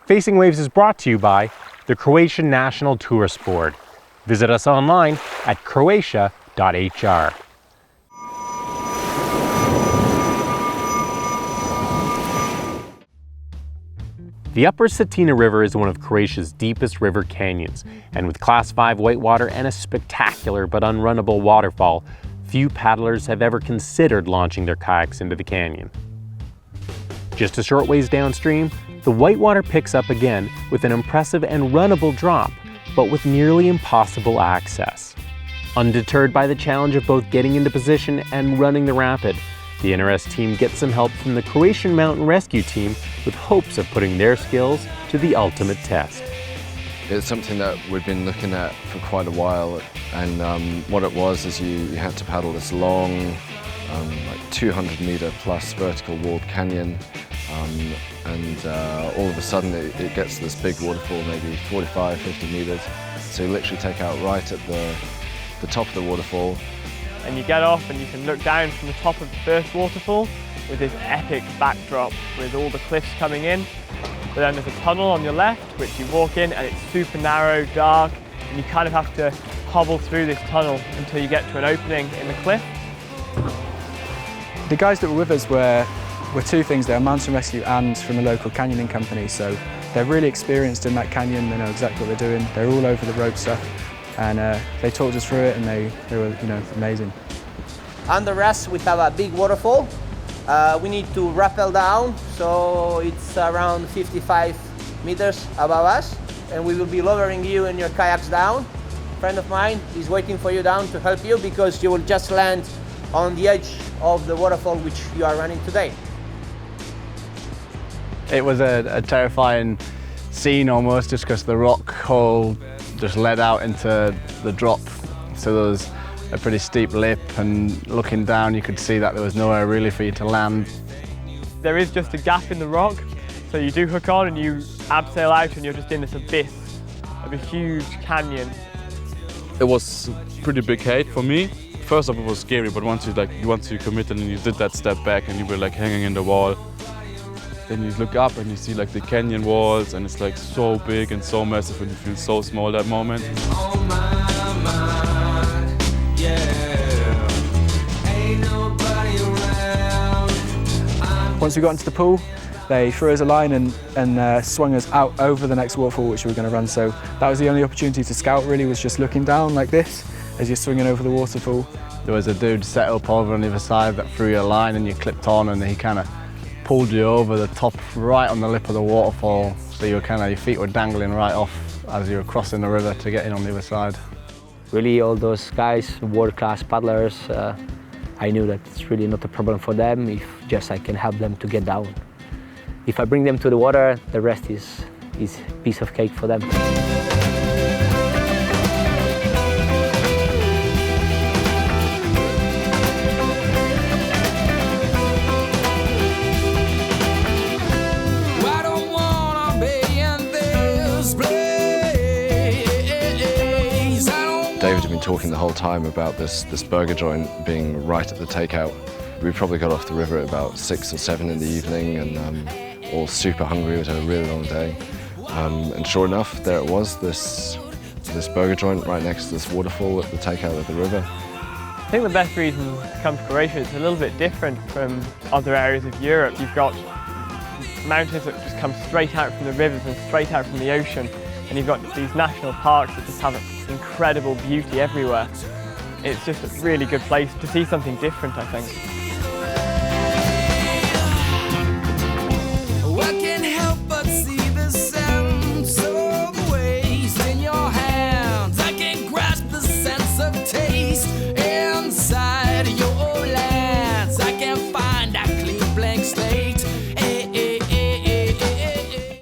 Facing Waves is brought to you by the Croatian National Tourist Board. Visit us online at croatia.hr. The Upper Cetina River is one of Croatia's deepest river canyons, and with Class 5 whitewater and a spectacular but unrunnable waterfall, few paddlers have ever considered launching their kayaks into the canyon. Just a short ways downstream, the whitewater picks up again with an impressive and runnable drop, but with nearly impossible access. Undeterred by the challenge of both getting into position and running the rapid, the NRS team gets some help from the Croatian mountain rescue team with hopes of putting their skills to the ultimate test. It's something that we've been looking at for quite a while, and what it was is you had to paddle this long, like 200 meter plus vertical walled canyon, and all of a sudden it gets to this big waterfall, maybe 45, 50 meters. So you literally take out right at the top of the waterfall. And you get off and you can look down from the top of the first waterfall with this epic backdrop with all the cliffs coming in. But then there's a tunnel on your left which you walk in, and it's super narrow, dark, and you kind of have to hobble through this tunnel until you get to an opening in the cliff. The guys that were with us were two things. They were mountain rescue and from a local canyoning company, so they're really experienced in that canyon. They know exactly what they're doing. They're all over the rope stuff. And they talked us through it, and they were, amazing. Under us, we have a big waterfall. We need to rappel down, so it's around 55 meters above us, and we will be lowering you and your kayaks down. A friend of mine is waiting for you down to help you, because you will just land on the edge of the waterfall which you are running today. It was a terrifying scene almost, just because the rock hole just led out into the drop, so there was a pretty steep lip, and looking down you could see that there was nowhere really for you to land. There is just a gap in the rock, so you do hook on and you abseil out and you're just in this abyss of a huge canyon. It was pretty big height for me. First off it was scary, but once you committed and you did that step back and you were like hanging in the wall, then you look up and you see like the canyon walls, and it's like so big and so massive, and you feel so small that moment. Once we got into the pool, they threw us a line and swung us out over the next waterfall which we were going to run. So that was the only opportunity to scout, really, was just looking down like this as you're swinging over the waterfall. There was a dude set up over on the other side that threw you a line, and you clipped on, and he kind of pulled you over the top, right on the lip of the waterfall, so your feet were dangling right off as you were crossing the river to get in on the other side. Really, all those guys, world-class paddlers, I knew that it's really not a problem for them if just I can help them to get down. If I bring them to the water, the rest is piece of cake for them. David had been talking the whole time about this burger joint being right at the takeout. We probably got off the river at about 6 or 7 in the evening, and all super hungry. It was a really long day. And sure enough, there it was, this burger joint right next to this waterfall at the takeout of the river. I think the best reason to come to Croatia is a little bit different from other areas of Europe. You've got mountains that just come straight out from the rivers and straight out from the ocean, and you've got these national parks that just have incredible beauty everywhere. It's just a really good place to see something different, I think.